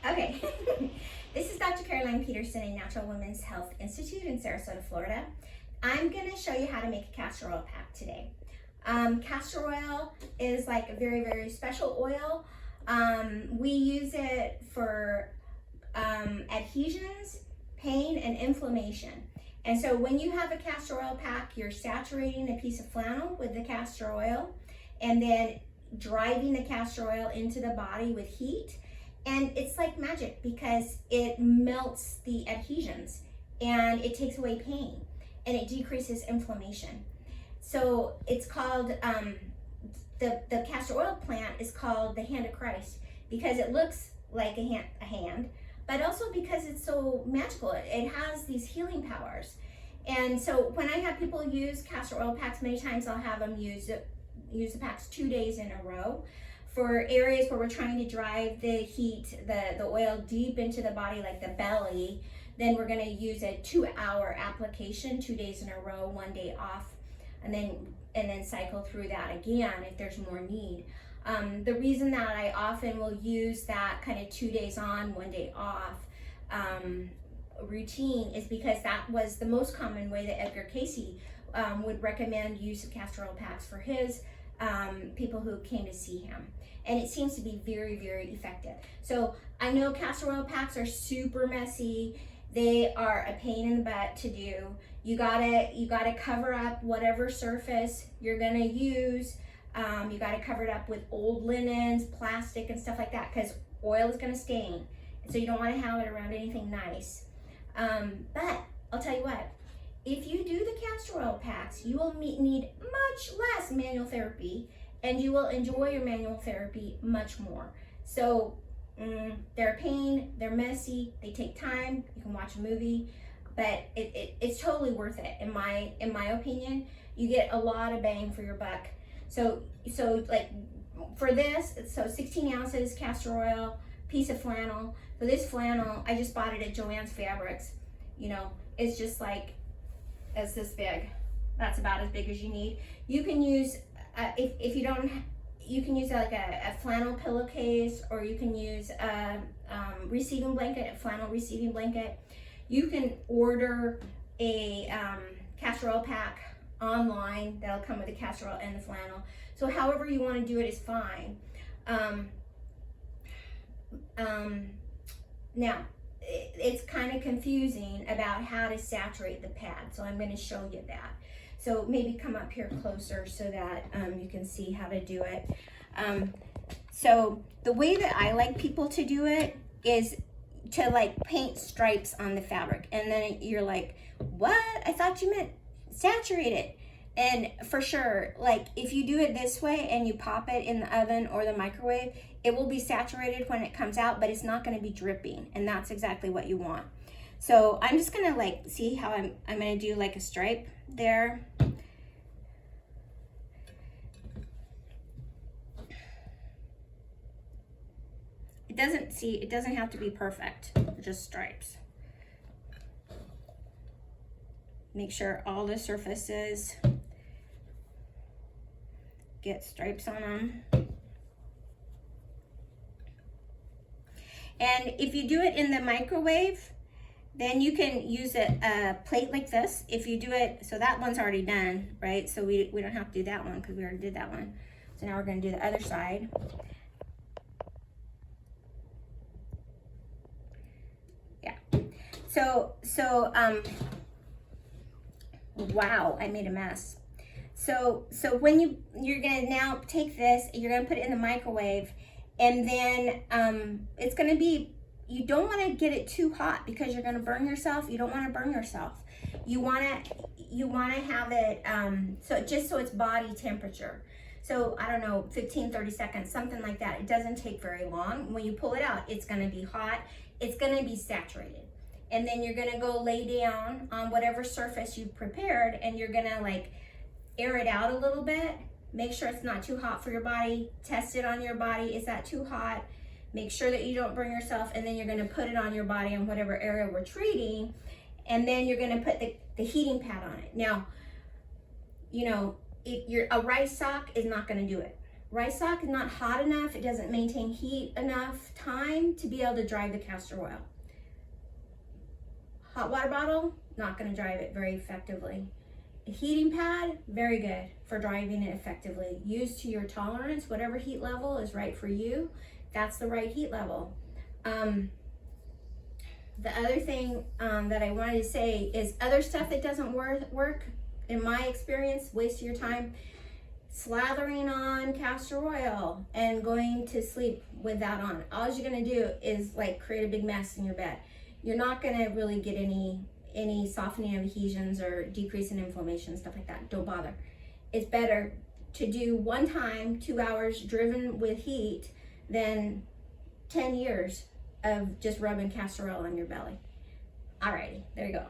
Okay, this is Dr. Caroline Peterson in Natural Women's Health Institute in Sarasota, Florida. I'm going to show you how to make a castor oil pack today. Castor oil is like a very, very special oil. We use it for adhesions, pain, and inflammation. And so when you have a castor oil pack, you're saturating a piece of flannel with the castor oil and then driving the castor oil into the body with heat. And it's like magic because it melts the adhesions and it takes away pain and it decreases inflammation. So it's called, the castor oil plant is called the hand of Christ because it looks like a hand, but also because it's so magical. It has these healing powers. And so when I have people use castor oil packs, many times I'll have them use the packs 2 days in a row. For areas where we're trying to drive the heat, the oil deep into the body, like the belly, then we're going to use a 2-hour application, 2 days in a row, 1 day off, and then cycle through that again if there's more need. The reason that I often will use that kind of 2 days on, 1 day off routine is because that was the most common way that Edgar Casey would recommend use of castor oil packs for his people who came to see him. And it seems to be very, very effective. So I know castor oil packs are super messy. They are a pain in the butt to do. You gotta cover up whatever surface you're gonna use. You gotta cover it up with old linens, plastic, and stuff like that, because oil is gonna stain. So you don't wanna have it around anything nice. But I'll tell you what, if you do the castor oil packs, you will need much less manual therapy and you will enjoy your manual therapy much more. So they're a pain, they're messy, they take time, you can watch a movie, but it's totally worth it in my opinion. You get a lot of bang for your buck. So like for this, so 16 ounces castor oil, piece of flannel. For this flannel, I just bought it at Joann's Fabrics. You know, it's just like, it's this big. That's about as big as you need. You can use, if you don't, you can use like a flannel pillowcase, or you can use a receiving blanket, a flannel receiving blanket. You can order a castor oil pack online that'll come with the castor oil and the flannel. So however you want to do it is fine. Now, it's kind of confusing about how to saturate the pad, so I'm going to show you that. So maybe come up here closer so that you can see how to do it. So the way that I like people to do it is to like paint stripes on the fabric, and then you're like, what? I thought you meant saturate it. And for sure, like if you do it this way and you pop it in the oven or the microwave, it will be saturated when it comes out, but it's not going to be dripping, and that's exactly what you want. So I'm just gonna like see how I'm gonna do like a stripe there. It doesn't have to be perfect, just stripes. Make sure all the surfaces get stripes on them. And if you do it in the microwave, then you can use a plate like this. If you do it, so that one's already done, right? So we don't have to do that one because we already did that one. So now we're gonna do the other side. Yeah. So wow, I made a mess. So when you're gonna now take this, you're gonna put it in the microwave, and then it's gonna be, you don't want to get it too hot because you're gonna burn yourself. You don't want to burn yourself. You wanna have it so it's body temperature. So I don't know, 15-30 seconds, something like that. It doesn't take very long. When you pull it out, it's gonna be hot. It's gonna be saturated. And then you're gonna go lay down on whatever surface you've prepared, and you're gonna like air it out a little bit. Make sure it's not too hot for your body. Test it on your body. Is that too hot? Make sure that you don't burn yourself, and then you're gonna put it on your body on whatever area we're treating, and then you're gonna put the heating pad on it. Now, you know, a rice sock is not gonna do it. Rice sock is not hot enough. It doesn't maintain heat enough time to be able to dry the castor oil. Hot water bottle, not going to dry it very effectively. A heating pad, very good for driving it effectively. Use to your tolerance, whatever heat level is right for you. That's the right heat level. The other thing that I wanted to say is other stuff that doesn't work, in my experience, waste your time. Slathering on castor oil and going to sleep with that on. All you're gonna do is like create a big mess in your bed. You're not gonna really get any softening of adhesions or decrease in inflammation, stuff like that. Don't bother. It's better to do one time, 2 hours driven with heat than 10 years of just rubbing castor oil on your belly. Alrighty, there you go.